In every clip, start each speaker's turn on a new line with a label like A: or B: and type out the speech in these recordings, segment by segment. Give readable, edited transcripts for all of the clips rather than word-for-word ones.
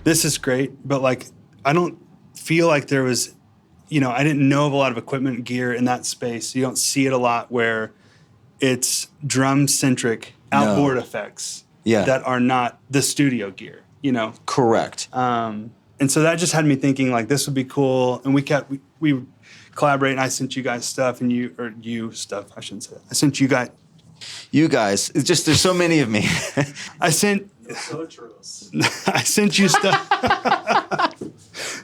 A: this is great, but like, I don't feel like there was, I didn't know of a lot of equipment gear in that space. You don't see it a lot where it's drum-centric outboard effects that are not the studio gear,
B: Correct.
A: And so that just had me thinking like this would be cool. And we collaborate, and I sent you guys stuff, and you stuff, I shouldn't say that. I sent you guys.
B: You guys, it's just, there's so many of me.
A: I sent you stuff.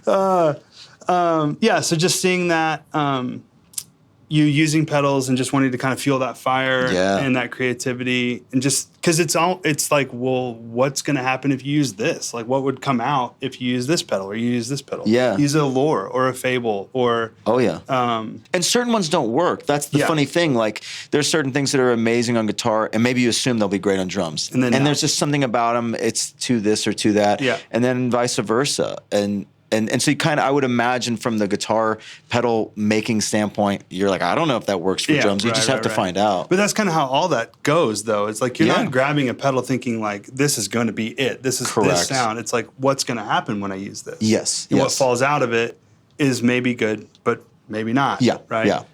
A: So just seeing that, you using pedals and just wanting to kind of feel that fire and that creativity, and just because it's like, well, what's going to happen if you use this? Like, what would come out if you use this pedal or you use this pedal? Yeah. Use a Lure or a Fable or...
B: Oh, yeah. And certain ones don't work. That's the funny thing. Like, there's certain things that are amazing on guitar, and maybe you assume they'll be great on drums. And there's just something about them, it's to this or to that. Yeah. And then vice versa. And so you kind of, I would imagine from the guitar pedal making standpoint, you're like, I don't know if that works for drums. You just have to find out.
A: But that's kind of how all that goes, though. It's like you're not grabbing a pedal thinking like, this is going to be it. This is this sound. It's like, what's going to happen when I use this?
B: Yes.
A: And what falls out of it is maybe good, but maybe not. Yeah. Right?
B: Yeah.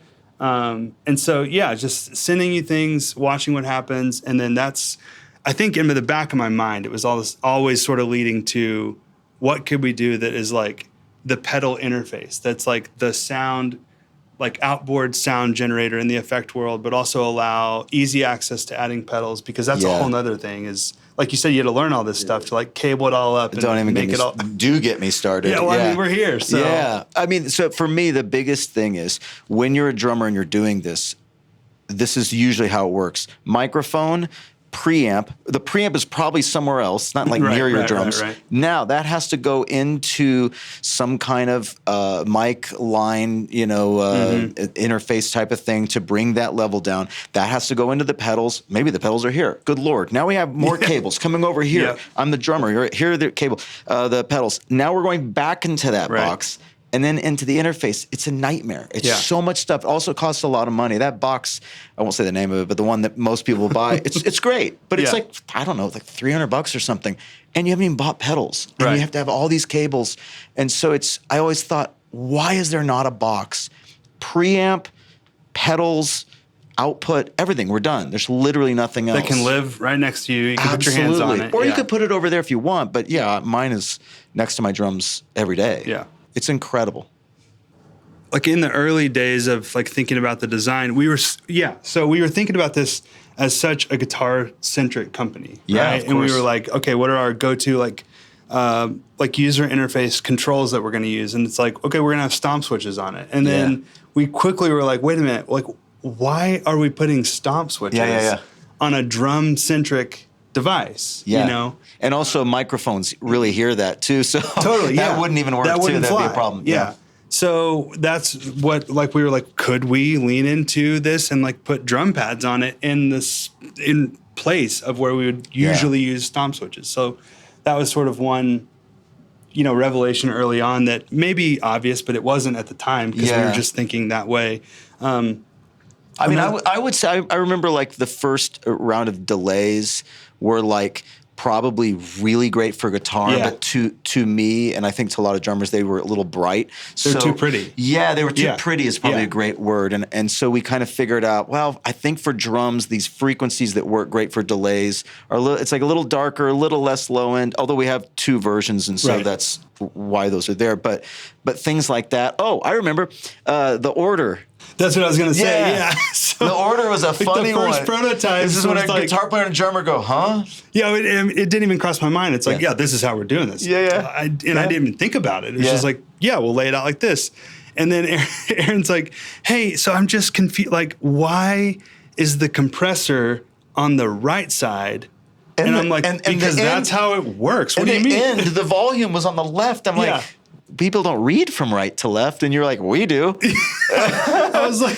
A: And so, just sending you things, watching what happens. And then that's, I think in the back of my mind, it was always sort of leading to, what could we do that is like the pedal interface? That's like the sound, like outboard sound generator in the effect world, but also allow easy access to adding pedals, because that's a whole nother thing. Is like you said, you had to learn all this stuff to like cable it all up and
B: don't even
A: make
B: get
A: it all.
B: Do get me started.
A: Yeah, well, I mean, we're here. So
B: I mean, so for me, the biggest thing is when you're a drummer and you're doing this. This is usually how it works. Microphone. Preamp. The preamp is probably somewhere else, not like near your drums. Now that has to go into some kind of mic line, interface type of thing to bring that level down. That has to go into the pedals. Maybe the pedals are here. Good Lord. Now we have more cables coming over here. Yeah. I'm the drummer. Here are the cable, the pedals. Now we're going back into that box. And then into the interface, it's a nightmare. It's so much stuff. It also costs a lot of money. That box, I won't say the name of it, but the one that most people buy, it's great. But it's like, I don't know, like $300 or something. And you haven't even bought pedals. And you have to have all these cables. And so I always thought, why is there not a box? Preamp, pedals, output, everything. We're done. There's literally nothing else.
A: That can live right next to you. You can put your hands on it.
B: Or you could put it over there if you want. But mine is next to my drums every day.
A: Yeah.
B: It's incredible.
A: Like in the early days of like thinking about the design, we were thinking about this as such a guitar-centric company, right? And we were like, okay, what are our go-to like user interface controls that we're going to use? And it's like, okay, we're going to have stomp switches on it. And then we quickly were like, wait a minute, like why are we putting stomp switches on a drum-centric device?
B: And also microphones really hear that too, so that wouldn't even work too. That'd be a problem.
A: So that's what, like, we were like, could we lean into this and like put drum pads on it in place of where we would usually use stomp switches? So that was sort of one, revelation early on that may be obvious, but it wasn't at the time because we were just thinking that way. I
B: would say I remember like the first round of delays were like probably really great for guitar, but to me, and I think to a lot of drummers, they were a little bright.
A: They're too pretty.
B: Yeah, they were too pretty is probably a great word. And so we kind of figured out, well, I think for drums, these frequencies that work great for delays are it's like a little darker, a little less low end, although we have two versions, and so that's why those are there. But things like that. Oh, I remember the Order.
A: That's what I was going to say. Yeah.
B: So, the Order was a funny one.
A: The first prototype.
B: This is when a guitar player and a drummer go, huh?
A: Yeah, it didn't even cross my mind. It's like, this is how we're doing this. I didn't even think about it. It was just like, we'll lay it out like this. And then Aaron's like, hey, so I'm just confused. Like, why is the compressor on the right side? And I'm like, because that's how it works. What do you mean?
B: The volume was on the left. I'm like, people don't read from right to left, and you're like, we do.
A: I was like,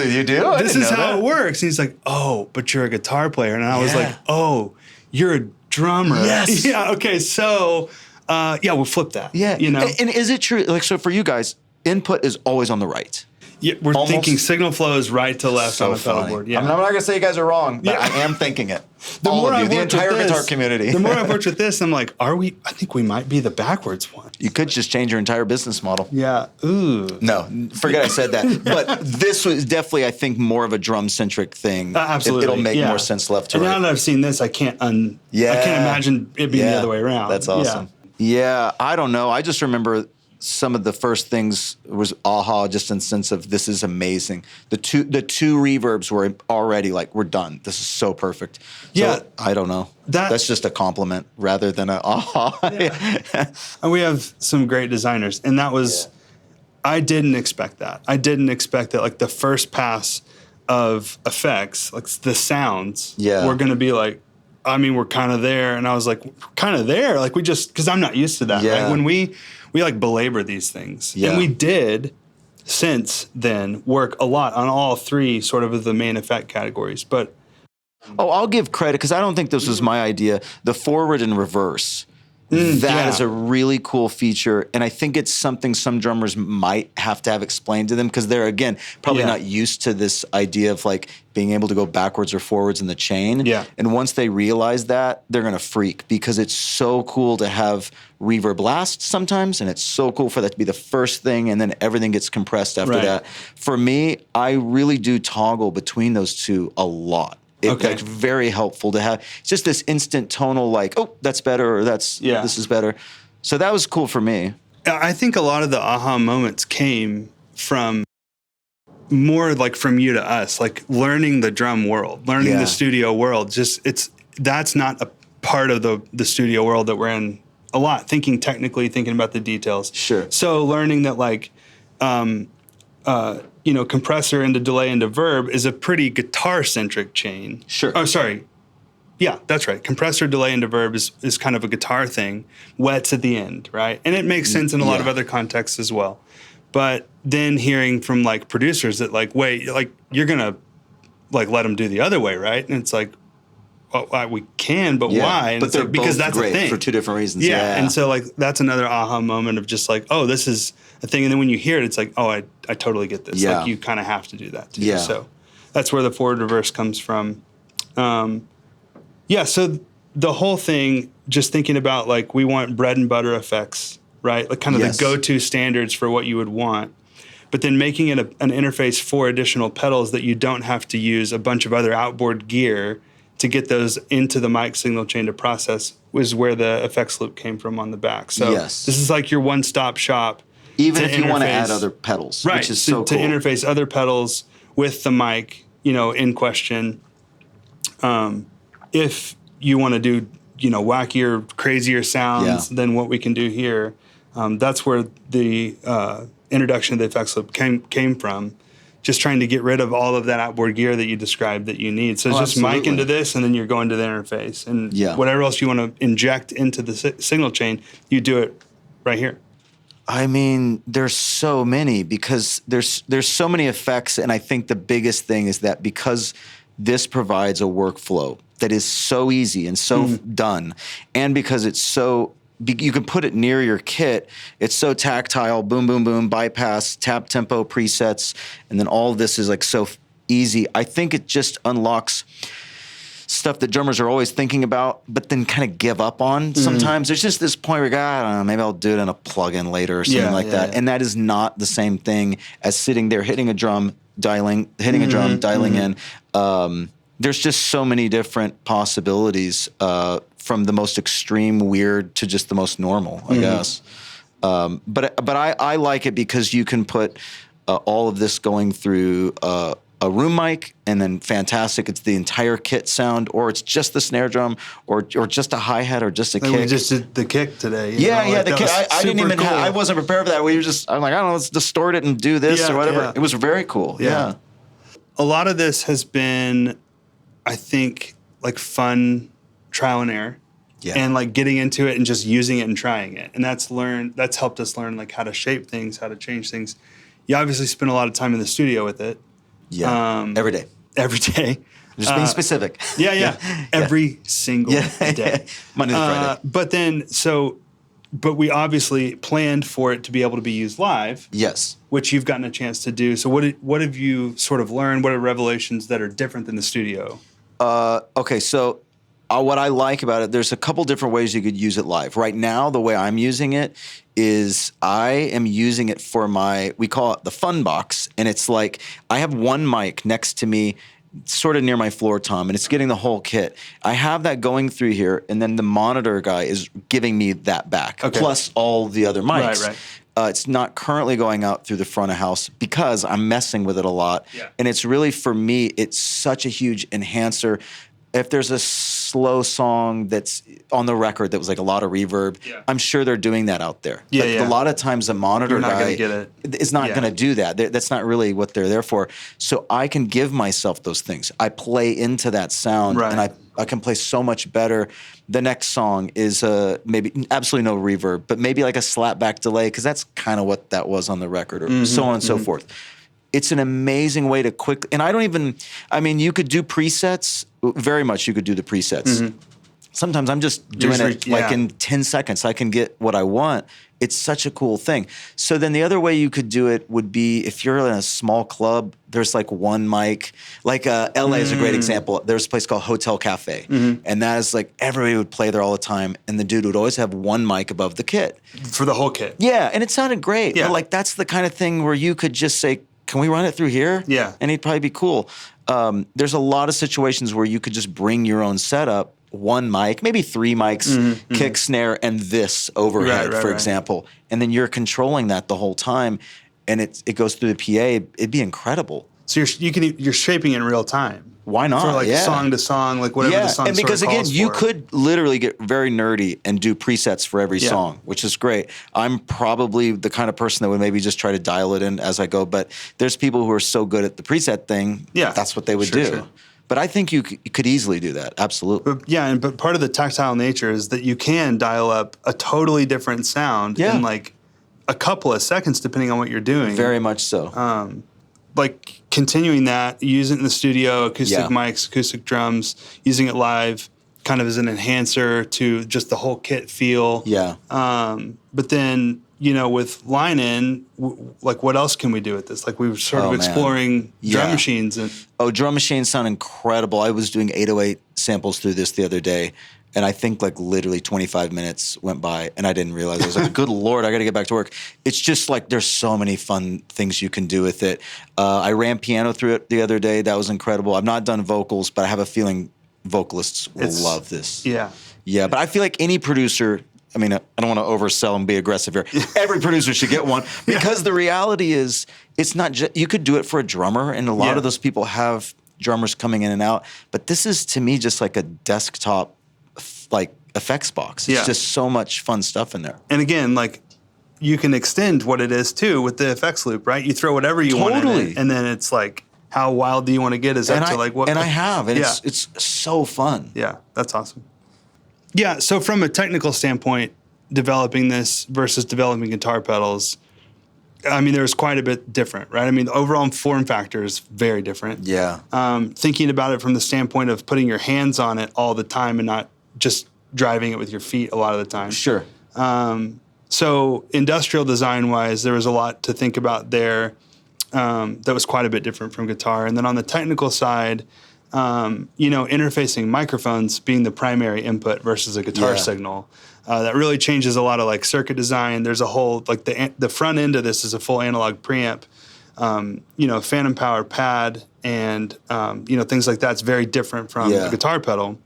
B: you do?
A: This is how it works. And he's like, oh, but you're a guitar player. And I was like, oh, you're a drummer.
B: Yes.
A: Yeah, okay, so, we'll flip that.
B: Yeah. And is it true, like, so for you guys, input is always on the right?
A: Yeah, we're thinking signal flow is right to left on the pedal board. Yeah.
B: I'm not going to say you guys are wrong, but I am thinking it. The entire guitar community.
A: The more I've worked with this, I'm like, I think we might be the backwards one.
B: You could just change your entire business model.
A: Yeah. Ooh.
B: No, forget I said that. But this was definitely, I think, more of a drum-centric thing.
A: Absolutely.
B: It'll make more sense left to right.
A: Now that I've seen this, I can't imagine it being the other way around.
B: That's awesome. Yeah, I don't know. I just remember some of the first things was aha, just in the sense of this is amazing. The two reverbs were already like, we're done. This is so perfect. So, I don't know. That's just a compliment rather than a aha.
A: Yeah. And we have some great designers, and that was I didn't expect that. I didn't expect that. Like the first pass of effects, like the sounds, were going to be like, I mean, we're kind of there, and I was like, kind of there, like we just because I'm not used to that. Right? When we like belabor these things. Yeah. And we did, since then, work a lot on all three sort of the main effect categories. But
B: I'll give credit, because I don't think this was my idea. The forward and reverse. That is a really cool feature, and I think it's something some drummers might have to have explained to them, because they're, again, probably not used to this idea of like being able to go backwards or forwards in the chain. Yeah. And once they realize that, they're going to freak, because it's so cool to have reverb last sometimes, and it's so cool for that to be the first thing, and then everything gets compressed after that. For me, I really do toggle between those two a lot. It's very helpful to have. It's just this instant tonal, like, oh, that's better, or this is better. So that was cool for me.
A: I think a lot of the aha moments came from more like from you to us, like learning the drum world, learning the studio world. That's not a part of the studio world that we're in a lot, thinking technically, thinking about the details.
B: Sure.
A: So learning that like, compressor into delay into verb is a pretty guitar-centric chain.
B: Sure.
A: Oh, sorry. Yeah, that's right. Compressor, delay into verb is kind of a guitar thing. Wets at the end, right? And it makes sense in a lot of other contexts as well. But then hearing from like producers that like, wait, like you're gonna like let them do the other way, right? And it's like, well, we can, but why? And
B: but they're
A: because
B: both
A: that's
B: great
A: a thing
B: for two different reasons.
A: Yeah. And so like that's another aha moment of just like, oh, this is a thing. And then when you hear it, it's like, oh, I totally get this. Like you kind of have to do that too. Yeah. So that's where the forward reverse comes from. So the whole thing, just thinking about like we want bread and butter effects, right? Like kind of the go-to standards for what you would want. But then making it an interface for additional pedals that you don't have to use a bunch of other outboard gear to get those into the mic signal chain to process was where the effects loop came from on the back. So this is like your one-stop shop.
B: Even if you want to add other pedals, which is so cool.
A: To interface other pedals with the mic, in question. If you want to do, wackier, crazier sounds than what we can do here, that's where the introduction of the effects loop came from. Just trying to get rid of all of that outboard gear that you described that you need. So it's just mic into this, and then you're going to the interface. And whatever else you want to inject into the signal chain, you do it right here.
B: I mean, there's so many, because there's so many effects, and I think the biggest thing is that because this provides a workflow that is so easy and so done, and because it's so you can put it near your kit. It's so tactile, boom, boom, boom, bypass, tap tempo presets, and then all of this is like so easy. I think it just unlocks stuff that drummers are always thinking about, but then kind of give up on sometimes. There's just this point where, I don't know, maybe I'll do it in a plugin later or something like that. And that is not the same thing as sitting there, hitting a drum, dialing in. There's just so many different possibilities from the most extreme weird to just the most normal, I guess. But I like it because you can put all of this going through a room mic, and then fantastic, it's the entire kit sound, or it's just the snare drum, or just a hi-hat, or just a kick.
A: We just did the kick today.
B: The kick. I didn't even cool. I wasn't prepared for that. I'm like, I don't know, let's distort it and do this or whatever. Yeah. It was very cool. Yeah.
A: A lot of this has been, I think, like fun trial and error. Yeah. And like getting into it and just using it and trying it. And that's helped us learn like how to shape things, how to change things. You obviously spend a lot of time in the studio with it.
B: Yeah. Every day. Just being specific.
A: Every single day.
B: Monday to Friday.
A: But then, so but we obviously planned for it to be able to be used live.
B: Yes.
A: Which you've gotten a chance to do. So what have you sort of learned? What are revelations that are different than the studio?
B: Okay, so what I like about it, there's a couple different ways you could use it live. Right now, the way I'm using it is I am using it for we call it the fun box. And it's like I have one mic next to me sort of near my floor tom, and it's getting the whole kit. I have that going through here, and then the monitor guy is giving me that back, plus all the other mics.
A: Right.
B: It's not currently going out through the front of house because I'm messing with it a lot.
A: Yeah.
B: And it's really, for me, it's such a huge enhancer. If there's a slow song that's on the record that was like a lot of reverb, I'm sure they're doing that out there. A lot of times a monitor guy is not going to do that. That's not really what they're there for. So I can give myself those things. I play into that sound, and I can play so much better. The next song is maybe absolutely no reverb, but maybe like a slapback delay, because that's kind of what that was on the record, or so on and so forth. It's an amazing way to quickly, and you could do presets, very much you could do the presets. Sometimes I'm just doing it like in 10 seconds. I can get what I want. It's such a cool thing. So then the other way you could do it would be if you're in a small club, there's like one mic. Like LA is a great example. There's a place called Hotel Cafe. And that is like everybody would play there all the time. And the dude would always have one mic above the kit.
A: For the whole kit.
B: Yeah, and it sounded great. But like that's the kind of thing where you could just say, can we run it through here?
A: Yeah.
B: And he'd probably be cool. There's a lot of situations where you could just bring your own setup, one mic, maybe three mics, kick, snare, and this overhead, for example. And then you're controlling that the whole time, and it goes through the PA. It'd be incredible.
A: So you're shaping it in real time.
B: Why not?
A: For like song to song, like whatever the song.
B: And because
A: sort of
B: again, you
A: for.
B: could literally get very nerdy and do presets for every song, which is great. I'm probably the kind of person that would maybe just try to dial it in as I go. But there's people who are so good at the preset thing. Yeah, that's what they would do. Sure. But I think you could easily do that. Absolutely.
A: But part of the tactile nature is that you can dial up a totally different sound in like a couple of seconds, depending on what you're doing.
B: Very much so.
A: Like continuing that, use it in the studio, acoustic mics, acoustic drums, using it live kind of as an enhancer to just the whole kit feel.
B: Yeah.
A: But then, with line-in, like what else can we do with this? Like we were sort of exploring drum machines.
B: Drum machines sound incredible. I was doing 808 samples through this the other day, and I think like literally 25 minutes went by, and I didn't realize. I was like, good Lord, I got to get back to work. It's just like there's so many fun things you can do with it. I ran piano through it the other day. That was incredible. I've not done vocals, but I have a feeling vocalists will love this.
A: Yeah.
B: Yeah, but I feel like any producer, I don't want to oversell and be aggressive here. Every producer should get one, because the reality is it's not just, you could do it for a drummer, and a lot of those people have drummers coming in and out, but this is to me just like a desktop like effects box. It's just so much fun stuff in there.
A: And again, like you can extend what it is too with the effects loop, right? You throw whatever you want in it, and then it's like, how wild do you want to get? Is up to like what?
B: And I have, and it's so fun.
A: Yeah, that's awesome. Yeah, so from a technical standpoint, developing this versus developing guitar pedals, there's quite a bit different, right? The overall form factor is very different.
B: Yeah.
A: Thinking about it from the standpoint of putting your hands on it all the time and not just driving it with your feet a lot of the time.
B: Sure.
A: So industrial design-wise, there was a lot to think about there that was quite a bit different from guitar. And then on the technical side, interfacing microphones being the primary input versus a guitar signal. That really changes a lot of like circuit design. There's a whole, like the front end of this is a full analog preamp, phantom power pad and, things like that. It's very different from a guitar pedal.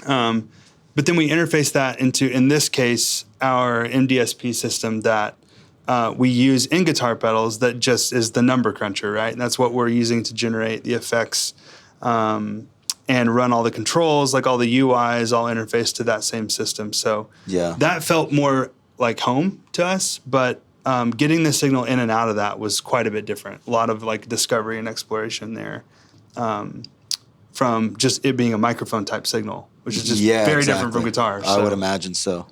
A: But then we interface that into, in this case, our MDSP system that we use in guitar pedals that just is the number cruncher, right? And that's what we're using to generate the effects and run all the controls, like all the UIs, all interface to that same system. So that felt more like home to us, but getting the signal in and out of that was quite a bit different. A lot of like discovery and exploration there from just it being a microphone type signal, which is just very different from guitar. So.
B: I would imagine so.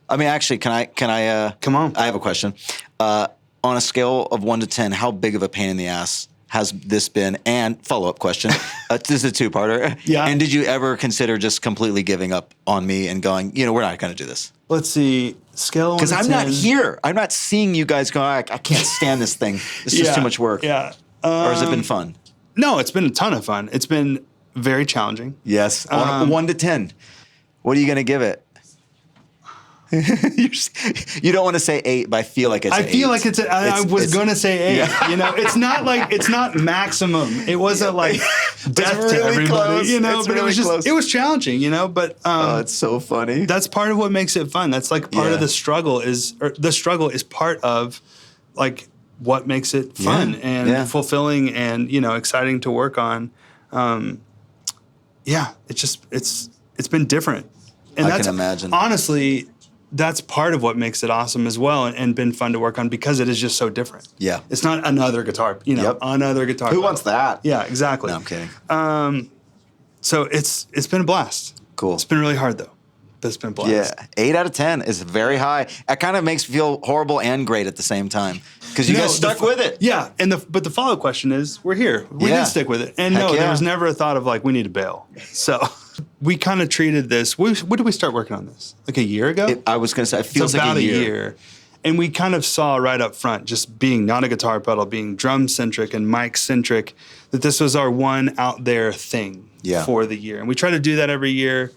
B: Actually, can I?
A: Come on.
B: I have a question. On a scale of 1 to 10, how big of a pain in the ass has this been? And follow-up question, this is a two-parter.
A: Yeah.
B: And did you ever consider just completely giving up on me and going, we're not going to do this?
A: Let's see. Scale 1 to 10.
B: Because I'm not here. I'm not seeing you guys go, I can't stand this thing. It's just too much work.
A: Yeah.
B: Or has it been fun?
A: No, it's been a ton of fun. It's been very challenging.
B: Yes. 1 to 10. What are you going to give it? You don't want to say 8, but I feel like it's
A: I
B: 8.
A: feel like I was going to say 8. Yeah. It's not maximum. It wasn't like death
B: really
A: to everybody,
B: close.
A: but
B: really
A: it was challenging, but
B: it's so funny.
A: That's part of what makes it fun. That's like part of the struggle is part of like what makes it fun and fulfilling and, exciting to work on. It's been different. And
B: I can imagine.
A: Honestly, that's part of what makes it awesome as well and been fun to work on because it is just so different.
B: Yeah.
A: It's not another guitar, another guitar.
B: Who wants that?
A: Yeah, exactly.
B: No, I'm kidding.
A: So it's been a blast.
B: Cool.
A: It's been really hard though, but it's been a blast.
B: Yeah, 8 out of 10 is very high. It kind of makes me feel horrible and great at the same time because you guys stuck with it.
A: Yeah, but the follow-up question is, we're here. We did stick with it. And there was never a thought of like, we need to bail. So we kind of treated this, when did we start working on this? Like a year ago?
B: I was going to say, it feels like
A: about
B: a year.
A: And we kind of saw right up front, just being not a guitar pedal, being drum-centric and mic-centric, that this was our one out there thing for the year. And we try to do that every year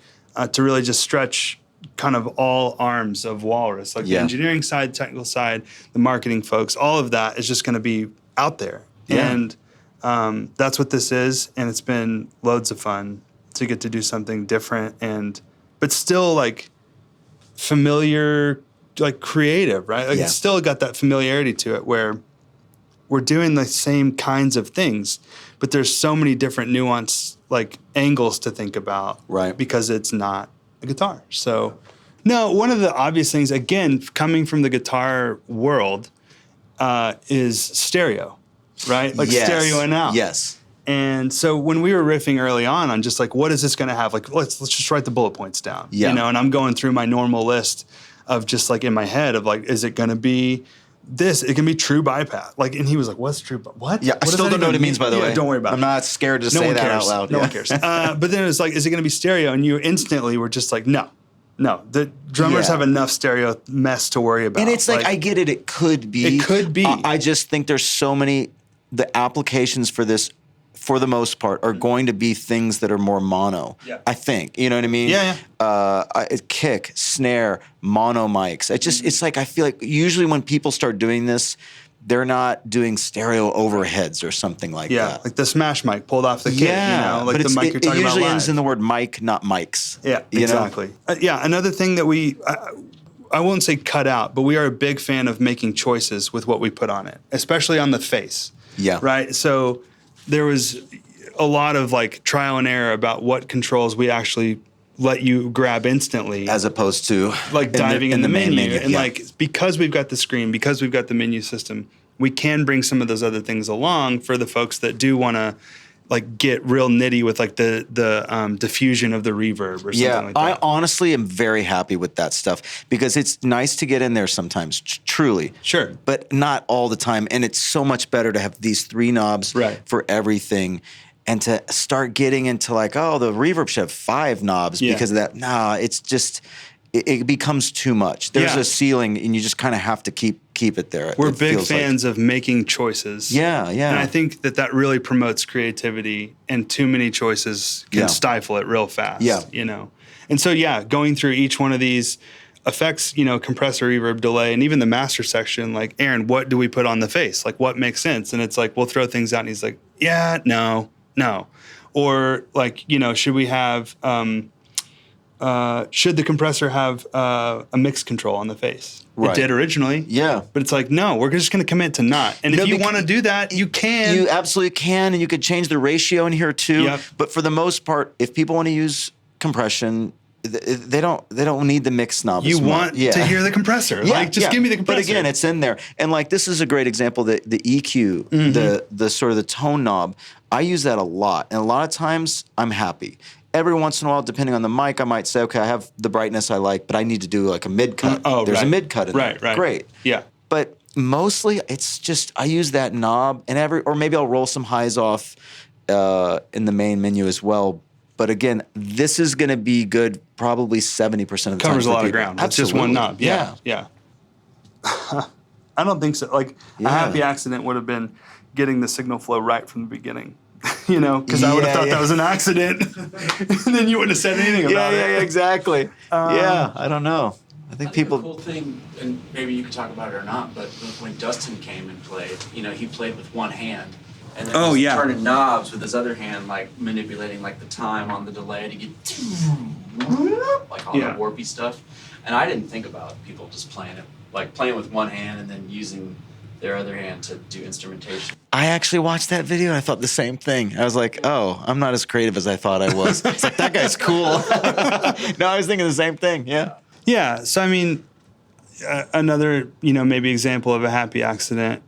A: to really just stretch kind of all arms of Walrus, like the engineering side, technical side, the marketing folks, all of that is just going to be out there. Yeah. And that's what this is. And it's been loads of fun to get to do something different but still like familiar, like creative, right? Like it's still got that familiarity to it where we're doing the same kinds of things, but there's so many different nuanced like angles to think about,
B: right? Because
A: it's not a guitar. So no, one of the obvious things, again, coming from the guitar world, is stereo, right? Like stereo and out.
B: Yes.
A: And so when we were riffing early on just like, what is this going to have? Like, let's just write the bullet points down, and I'm going through my normal list of just like in my head of like, is it going to be this? It can be true bypass. Like, and he was like, what's true? What?
B: Yeah, I still don't know what it means, by the way.
A: Don't worry about it.
B: I'm not scared to say that out loud.
A: No one cares. But then it was like, is it going to be stereo? And you instantly were just like, no. The drummers have enough stereo mess to worry about.
B: And it's like I get it. It could be.
A: It could be.
B: I just think there's so many, the applications for this, for the most part, are going to be things that are more mono. Yeah. I think. You know what I mean?
A: Yeah.
B: Kick, snare, mono mics. It's like I feel like usually when people start doing this, they're not doing stereo overheads or something like that.
A: Yeah, like the smash mic pulled off the kit, like
B: but
A: the mic you're talking about.
B: It usually
A: live.
B: ends in the word mic, not mics.
A: Yeah, exactly. Another thing that I won't say cut out, but we are a big fan of making choices with what we put on it, especially on the face.
B: Yeah.
A: Right? So there was a lot of like trial and error about what controls we actually let you grab instantly,
B: as opposed to
A: like diving in the main menu. And like, because we've got the screen, because we've got the menu system, we can bring some of those other things along for the folks that do want to like get real nitty with like the diffusion of the reverb or something like that.
B: I honestly am very happy with that stuff because it's nice to get in there sometimes, truly.
A: Sure.
B: But not all the time. And it's so much better to have these 3 knobs for everything. And to start getting into like, oh, the reverb should have 5 knobs because of that. Nah, it's just, it becomes too much. There's a ceiling and you just kind of have to keep it there.
A: We're big fans of making choices.
B: Yeah.
A: And I think that really promotes creativity, and too many choices can stifle it real fast.
B: Yeah.
A: And so, going through each one of these effects, compressor, reverb, delay, and even the master section, like, Aaron, what do we put on the face? Like, what makes sense? And it's like, we'll throw things out and he's like, no. Or like, should we have, should the compressor have a mix control on the face? Right. It did originally.
B: Yeah.
A: But it's like, no, we're just going to commit to not. And if you want to do that, you can.
B: You absolutely can. And you could change the ratio in here too.
A: Yep.
B: But for the most part, if people want to use compression, they don't need the mix knob.
A: You want to hear the compressor. Like, just give me the compressor.
B: But again, it's in there. And like, this is a great example, the EQ, the sort of the tone knob. I use that a lot. And a lot of times I'm happy. Every once in a while, depending on the mic, I might say, okay, I have the brightness I like, but I need to do like a mid cut.
A: There's
B: a mid cut in there.
A: Right.
B: Great.
A: Yeah.
B: But Mostly, it's just I use that knob or maybe I'll roll some highs off in the main menu as well. But again, this is going to be good probably 70% of the time.
A: Covers a lot of ground. It's just one knob. Yeah. I don't think so. Like a happy accident would have been getting the signal flow right from the beginning. Because I would have thought that was an accident, and then you wouldn't have said anything about it.
B: Yeah, exactly. I don't know. I think people.
C: The cool thing, and maybe you can talk about it or not, but when Dustin came and played, he played with one hand, and then turning knobs with his other hand, like manipulating like the time on the delay to get like all that warpy stuff. And I didn't think about people just playing with one hand and then using their other hand to do instrumentation.
B: I actually watched that video and I thought the same thing. I was like, oh, I'm not as creative as I thought I was. It's like, that guy's cool. No, I was thinking the same thing. Yeah.
A: Yeah. So, I mean, another, maybe example of a happy accident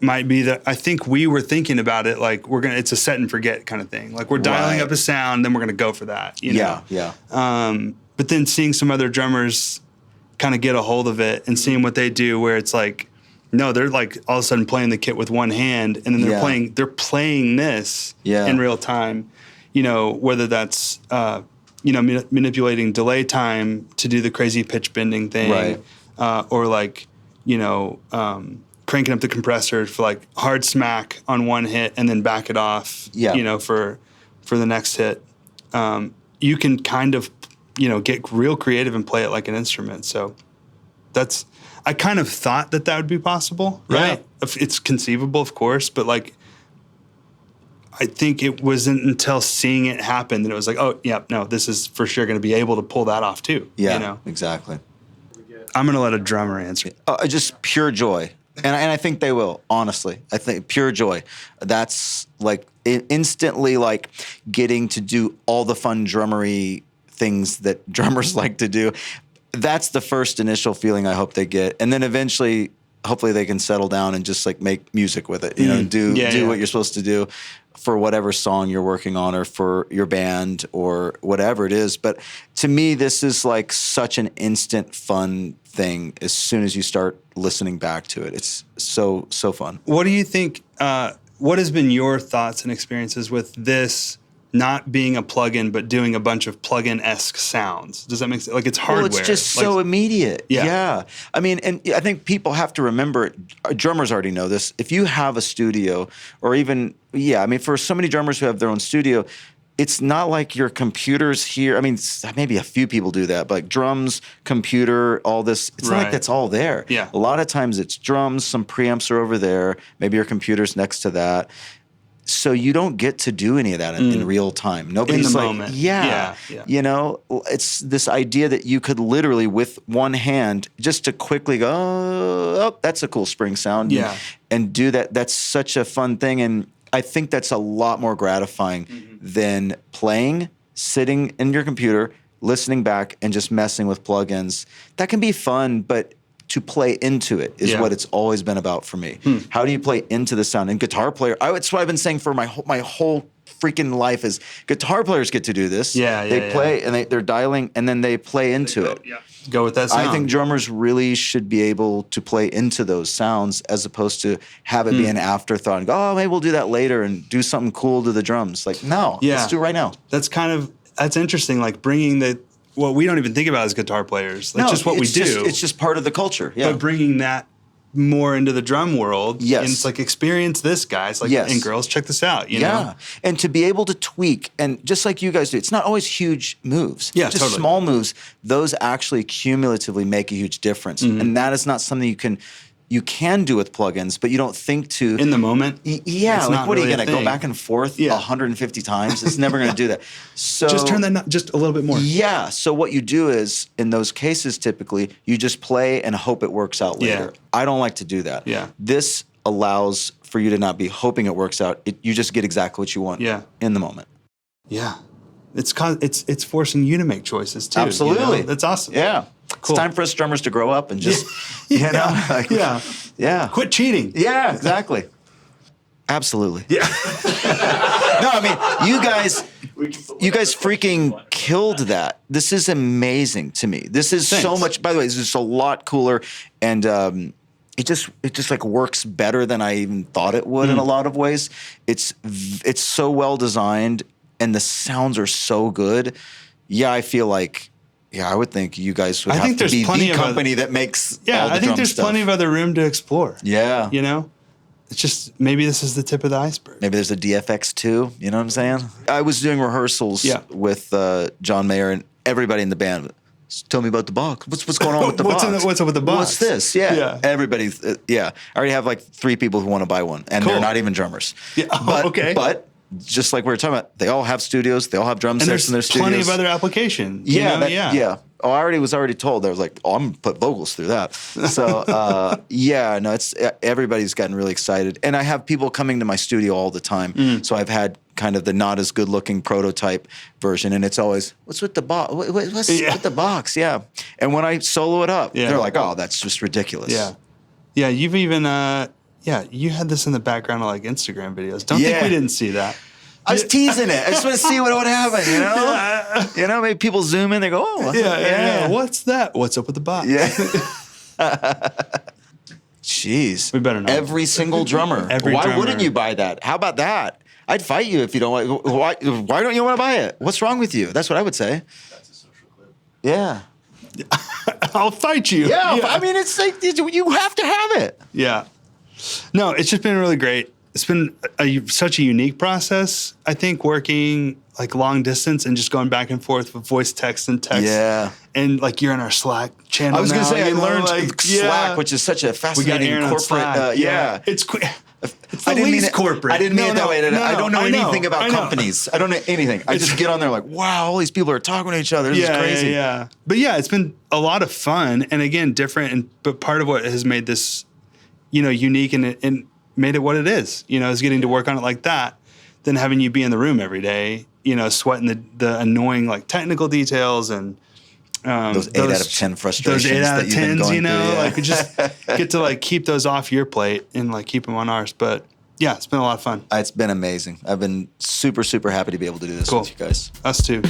A: might be that I think we were thinking about it like it's a set and forget kind of thing. Like we're dialing up a sound, then we're going to go for that.
B: Yeah.
A: But then seeing some other drummers kind of get a hold of it and seeing what they do where it's like, no, they're like all of a sudden playing the kit with one hand, and then they're playing this in real time. Whether that's manipulating delay time to do the crazy pitch bending thing, or like cranking up the compressor for like hard smack on one hit and then back it off. For the next hit. You can kind of get real creative and play it like an instrument. So I kind of thought that would be possible, right? Yeah. It's conceivable, of course, but like, I think it wasn't until seeing it happen that it was like, oh, yeah, no, this is for sure going to be able to pull that off too.
B: Yeah, exactly.
A: I'm going to let a drummer answer.
B: Just pure joy. And I think they will, honestly. I think pure joy. That's like instantly like getting to do all the fun drummery things that drummers like to do. That's the first initial feeling I hope they get. And then eventually, hopefully they can settle down and just like make music with it, do what you're supposed to do for whatever song you're working on or for your band or whatever it is. But to me, this is like such an instant fun thing as soon as you start listening back to it. It's so fun.
A: What do you think, what has been your thoughts and experiences with this not being a plugin, but doing a bunch of plugin-esque sounds? Does that make sense? Like it's hardware.
B: Well, it's just so immediate. Yeah. I mean, and I think people have to remember, drummers already know this. If you have a studio or even, for so many drummers who have their own studio, it's not like your computer's here. I mean, maybe a few people do that, but like drums, computer, all this, it's not like that's all there.
A: Yeah.
B: A lot of times it's drums, some preamps are over there, maybe your computer's next to that. So you don't get to do any of that in real time. Nobody's
A: in the
B: like,
A: moment.
B: It's this idea that you could literally with one hand just to quickly go, oh, that's a cool spring sound. And do that. That's such a fun thing. And I think that's a lot more gratifying than playing, sitting in your computer, listening back and just messing with plugins. That can be fun, but to play into it is what it's always been about for me. How do you play into the sound? And guitar player, that's what I've been saying for my whole freaking life is guitar players get to do this. They play and they're dialing and then they play into it.
A: Go with that sound.
B: I think drummers really should be able to play into those sounds as opposed to have it be an afterthought and go, oh, maybe we'll do that later and do something cool to the drums. Like, no, let's do it right now.
A: That's interesting, like bringing what we don't even think about as guitar players. That's just what we do.
B: It's just part of the culture. Yeah.
A: But bringing that more into the drum world.
B: Yes.
A: And it's like, experience this, guys. Like, and girls, check this out, you know?
B: And to be able to tweak, and just like you guys do, it's not always huge moves.
A: Yeah,
B: just small moves. Those actually cumulatively make a huge difference. And that is not something you can do with plugins, but you don't think to...
A: In the moment?
B: Like what are you going to go back and forth 150 times? It's never going to do that. So
A: just turn that just a little bit more.
B: Yeah. So what you do is, in those cases, typically, you just play and hope it works out later. I don't like to do that.
A: Yeah.
B: This allows for you to not be hoping it works out. You just get exactly what you want in the moment.
A: Yeah. It's forcing you to make choices, too.
B: Absolutely.
A: You know? That's awesome.
B: Yeah. Cool. It's time for us drummers to grow up and just,
A: quit cheating.
B: Yeah, exactly. Absolutely.
A: Yeah.
B: No, I mean, you guys freaking killed that. This is amazing to me. This is so much, by the way, this is a lot cooler and it just like works better than I even thought it would in a lot of ways. It's so well designed and the sounds are so good. Yeah, I feel like, I would think you guys would have to be the company that makes all the
A: I think
B: drum
A: there's
B: stuff.
A: plenty of other room to explore.
B: Yeah.
A: You know? It's just, maybe this is the tip of the iceberg.
B: Maybe there's a DFX-2, you know what I'm saying? I was doing rehearsals with John Mayer and everybody in the band. Tell me about the box. What's going on with the box?
A: What's up with the box?
B: What's this? Yeah. Everybody's, I already have like 3 people who want to buy one, and they're not even drummers.
A: Yeah.
B: But just like we were talking about, they all have studios, they all have drum sets in their studios.
A: Plenty of other applications.
B: Yeah. Oh, I was already told. I was like, I'm going to put vocals through that. So, it's everybody's gotten really excited. And I have people coming to my studio all the time. So I've had kind of the not as good looking prototype version. And it's always, what's with the box? What's with the box? Yeah. And when I solo it up, they're like, oh, that's just ridiculous.
A: Yeah. Yeah. You've even, you had this in the background of like Instagram videos. Don't think we didn't see that.
B: I was teasing it. I just want to see what would happen, you know? Yeah. You know, maybe people zoom in, they go, oh.
A: Yeah. What's that? What's up with the box?
B: Yeah. Jeez.
A: We better know.
B: Every single drummer. Why wouldn't you buy that? How about that? I'd fight you if you don't want. Why don't you want to buy it? What's wrong with you? That's what I would say.
C: That's a social clip.
B: Yeah.
A: I'll fight you.
B: Yeah. I mean, it's like, you have to have it.
A: Yeah. No, it's just been really great. It's been such a unique process, I think, working like long distance and just going back and forth with voice text and text.
B: Yeah.
A: And like you're in our Slack channel.
B: I was going to say, I learned
A: like,
B: Slack, which is such a fascinating corporate.
A: It's
B: I didn't mean it
A: corporate.
B: I didn't mean it that way. I don't know anything about
A: know.
B: companies. I don't know anything. I just get on there like, wow, all these people are talking to each other. This is crazy.
A: Yeah. But yeah, it's been a lot of fun and again, different. But part of what has made this, unique and made it what it is, is getting to work on it like that than having you be in the room every day, sweating the annoying like technical details and
B: those 8 out of 10 frustrations.
A: Those 8 out of 10s, like we just get to like keep those off your plate and like keep them on ours. But yeah, it's been a lot of fun.
B: It's been amazing. I've been super, super happy to be able to do this with you guys.
A: Us too.